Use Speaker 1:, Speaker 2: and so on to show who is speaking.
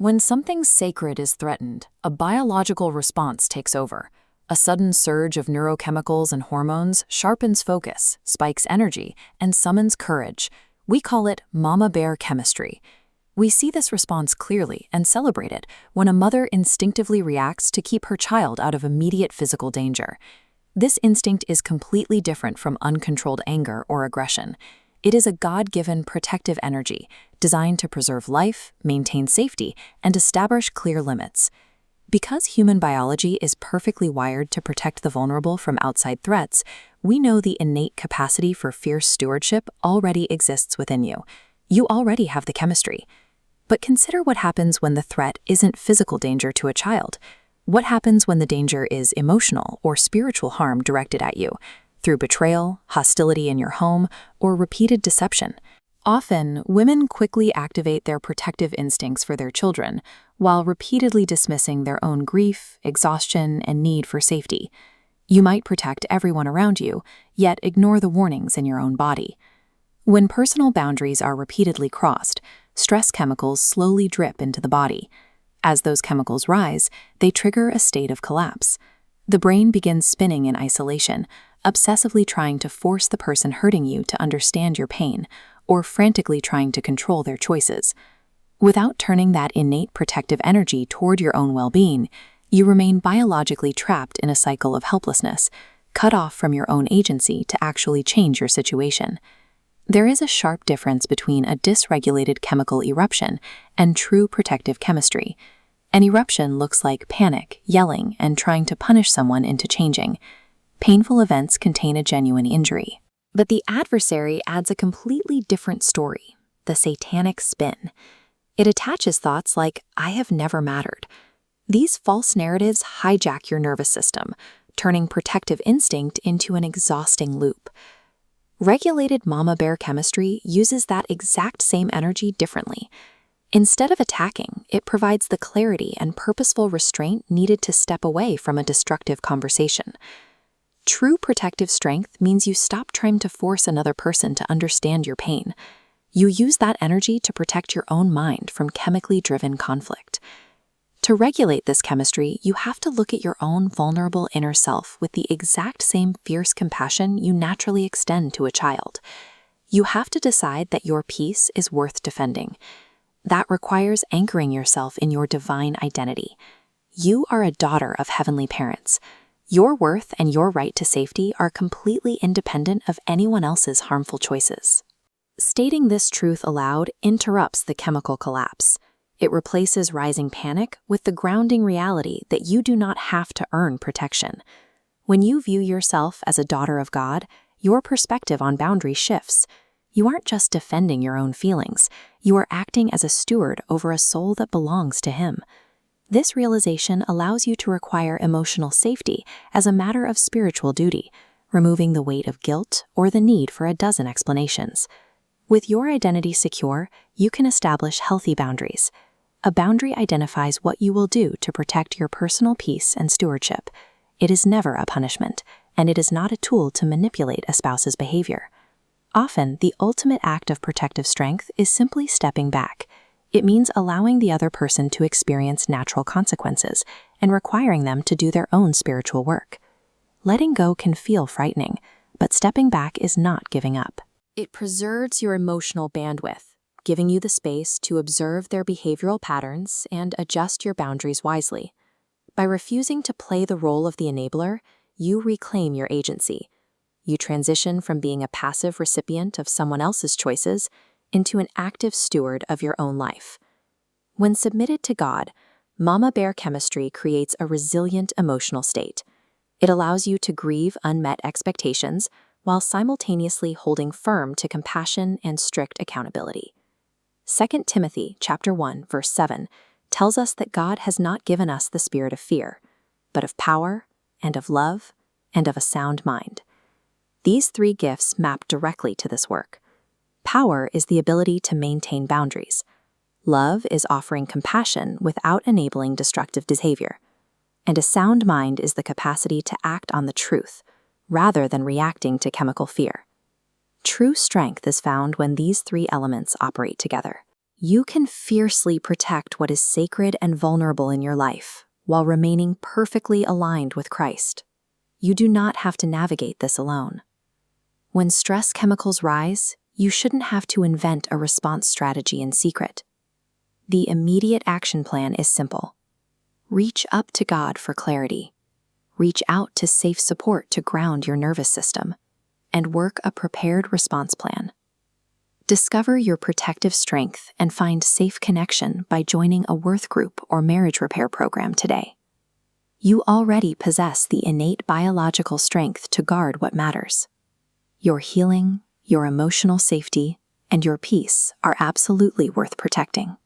Speaker 1: When something sacred is threatened, a biological response takes over. A sudden surge of neurochemicals and hormones sharpens focus, spikes energy, and summons courage. We call it mama bear chemistry. We see this response clearly and celebrate it when a mother instinctively reacts to keep her child out of immediate physical danger. This instinct is completely different from uncontrolled anger or aggression. It is a God-given protective energy designed to preserve life, maintain safety, and establish clear limits. Because human biology is perfectly wired to protect the vulnerable from outside threats, we know the innate capacity for fierce stewardship already exists within you. You already have the chemistry. But consider what happens when the threat isn't physical danger to a child. What happens when the danger is emotional or spiritual harm directed at you, through betrayal, hostility in your home, or repeated deception? Often, women quickly activate their protective instincts for their children, while repeatedly dismissing their own grief, exhaustion, and need for safety. You might protect everyone around you, yet ignore the warnings in your own body. When personal boundaries are repeatedly crossed, stress chemicals slowly drip into the body. As those chemicals rise, they trigger a state of collapse. The brain begins spinning in isolation, obsessively trying to force the person hurting you to understand your pain, or frantically trying to control their choices. Without turning that innate protective energy toward your own well-being, you remain biologically trapped in a cycle of helplessness, cut off from your own agency to actually change your situation. There is a sharp difference between a dysregulated chemical eruption and true protective chemistry. An eruption looks like panic, yelling, and trying to punish someone into changing. Painful events contain a genuine injury. But the adversary adds a completely different story, the satanic spin. It attaches thoughts like, "I have never mattered." These false narratives hijack your nervous system, turning protective instinct into an exhausting loop. Regulated mama bear chemistry uses that exact same energy differently. Instead of attacking, it provides the clarity and purposeful restraint needed to step away from a destructive conversation. True protective strength means you stop trying to force another person to understand your pain. You use that energy to protect your own mind from chemically driven conflict. To regulate this chemistry, you have to look at your own vulnerable inner self with the exact same fierce compassion you naturally extend to a child. You have to decide that your peace is worth defending. That requires anchoring yourself in your divine identity. You are a daughter of heavenly parents. Your worth and your right to safety are completely independent of anyone else's harmful choices. Stating this truth aloud interrupts the chemical collapse. It replaces rising panic with the grounding reality that you do not have to earn protection. When you view yourself as a daughter of God, your perspective on boundaries shifts. You aren't just defending your own feelings, you are acting as a steward over a soul that belongs to Him. This realization allows you to require emotional safety as a matter of spiritual duty, removing the weight of guilt or the need for a dozen explanations. With your identity secure, you can establish healthy boundaries. A boundary identifies what you will do to protect your personal peace and stewardship. It is never a punishment, and it is not a tool to manipulate a spouse's behavior. Often, the ultimate act of protective strength is simply stepping back. It means allowing the other person to experience natural consequences and requiring them to do their own spiritual work. Letting go can feel frightening, but stepping back is not giving up. It preserves your emotional bandwidth, giving you the space to observe their behavioral patterns and adjust your boundaries wisely. By refusing to play the role of the enabler, you reclaim your agency. You transition from being a passive recipient of someone else's choices into an active steward of your own life. When submitted to God, Mama Bear chemistry creates a resilient emotional state. It allows you to grieve unmet expectations while simultaneously holding firm to compassion and strict accountability. 2 Timothy chapter 1, verse 7 tells us that God has not given us the spirit of fear, but of power and of love and of a sound mind. These three gifts map directly to this work. Power is the ability to maintain boundaries. Love is offering compassion without enabling destructive behavior. And a sound mind is the capacity to act on the truth, rather than reacting to chemical fear. True strength is found when these three elements operate together. you can fiercely protect what is sacred and vulnerable in your life while remaining perfectly aligned with Christ. You do not have to navigate this alone. When stress chemicals rise, you shouldn't have to invent a response strategy in secret. The immediate action plan is simple. Reach up to God for clarity. Reach out to safe support to ground your nervous system, and work a prepared response plan. Discover your protective strength and find safe connection by joining a Worth group or marriage repair program today. You already possess the innate biological strength to guard what matters. Your healing, your emotional safety, and your peace are absolutely worth protecting.